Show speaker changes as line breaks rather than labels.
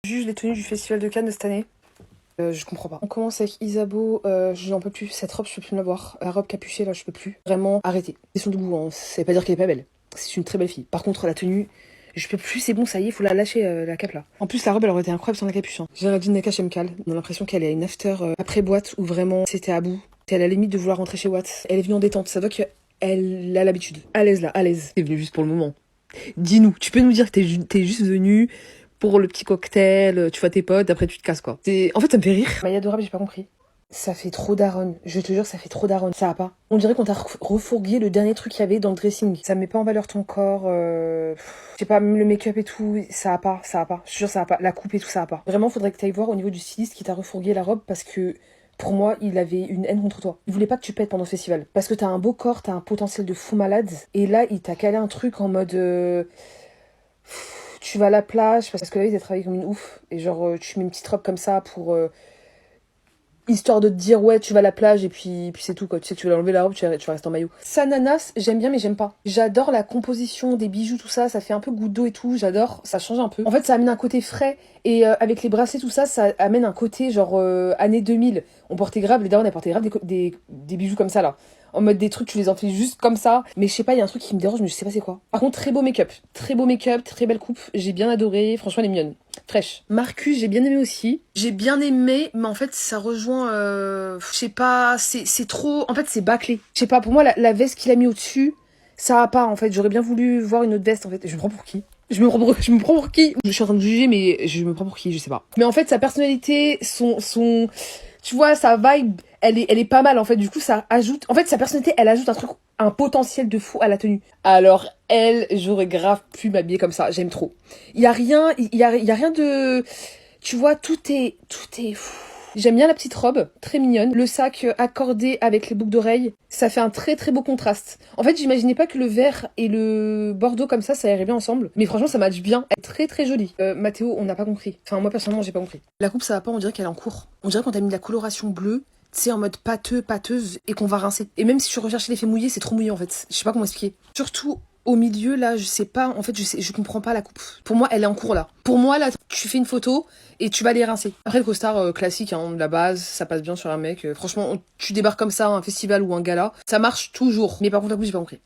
Juge les tenues du Festival de Cannes de cette année. Je comprends pas. On commence avec Isabeau, je n'en peux plus. Cette robe, je peux plus me la voir. La robe capuchée, là, je peux plus. Vraiment, arrêtez. Question de goût, hein. Ça veut pas dire qu'elle est pas belle. C'est une très belle fille. Par contre, la tenue, je peux plus, c'est bon, ça y est, faut la lâcher, la cape là. En plus, la robe, elle aurait été incroyable sans la capuche. Hein. Géraldine Nakache Mkal, on a l'impression qu'elle est une after après boîte où vraiment c'était à bout. C'est à la limite de vouloir rentrer chez Watt. Elle est venue en détente, ça doit qu'elle a l'habitude. À l'aise là, à l'aise. T'es venue juste pour le moment. Dis-nous, tu peux nous dire que t'es juste venue pour le petit cocktail, tu vois tes potes, après tu te casses quoi. En fait ça me fait rire. Maya adorable, j'ai pas compris. Ça fait trop daronne, je te jure ça fait trop daronne, ça va pas. On dirait qu'on t'a refourgué le dernier truc qu'il y avait dans le dressing. Ça met pas en valeur ton corps, je sais pas, même le make-up et tout, ça va pas, ça va pas. Je te jure ça va pas, la coupe et tout ça va pas. Vraiment faudrait que t'ailles voir au niveau du styliste qui t'a refourgué la robe parce que... Pour moi, il avait une haine contre toi. Il voulait pas que tu pètes pendant le festival. Parce que t'as un beau corps, t'as un potentiel de fou malade. Et là, il t'a calé un truc en mode... tu vas à la plage, parce que là, il t'a travaillé comme une ouf. Et genre, tu mets une petite robe comme ça pour... histoire de te dire, ouais, tu vas à la plage et puis c'est tout, quoi. Tu sais que tu vas enlever la robe, tu vas rester en maillot. Sananas, j'aime bien, mais j'aime pas. J'adore la composition des bijoux, tout ça. Ça fait un peu goutte d'eau et tout. J'adore. Ça change un peu. En fait, ça amène un côté frais. Et avec les bracelets, tout ça, ça amène un côté genre années 2000. On portait grave, les darons, on portait grave des bijoux comme ça, là. En mode des trucs, tu les enfilles juste comme ça. Mais je sais pas, il y a un truc qui me dérange, mais je sais pas c'est quoi. Par contre, très beau make-up. Très beau make-up, très belle coupe. J'ai bien adoré. Franchement, elle est mignonne. Fraîche. Marcus, j'ai bien aimé aussi. J'ai bien aimé, mais en fait, ça rejoint... je sais pas, c'est trop... En fait, c'est bâclé. Je sais pas, pour moi, la veste qu'il a mis au-dessus, ça va pas, en fait. J'aurais bien voulu voir une autre veste, en fait. Je me prends pour qui? Je me prends pour qui? Je suis en train de juger, mais je me prends pour qui? Je sais pas. Mais en fait, sa personnalité, tu vois, sa vibe, elle est pas mal, en fait. Du coup, ça ajoute... En fait, sa personnalité, elle ajoute un potentiel de fou à la tenue. Alors, elle, j'aurais grave pu m'habiller comme ça. J'aime trop. Il y a rien de... Tu vois, tout est fou. J'aime bien la petite robe, très mignonne. Le sac accordé avec les boucles d'oreilles, ça fait un très très beau contraste. En fait, j'imaginais pas que le vert et le bordeaux comme ça irait bien ensemble. Mais franchement, ça match bien. Elle est très très jolie. Mathéo, on n'a pas compris. Enfin, moi personnellement, j'ai pas compris. La coupe, ça va pas, on dirait qu'elle est en cours. On dirait qu'on t'a mis de la coloration bleue, tu sais, en mode pâteuse, et qu'on va rincer. Et même si tu recherches l'effet mouillé, c'est trop mouillé en fait. Je sais pas comment expliquer. Surtout au milieu, là, je sais pas, en fait, je comprends pas la coupe. Pour moi, elle est en cours, là. Pour moi, là, tu fais une photo et tu vas les rincer. Après, le costard classique, hein, de la base, ça passe bien sur un mec. Franchement, tu débarques comme ça à un festival ou un gala, ça marche toujours. Mais par contre, la coupe, j'ai pas compris.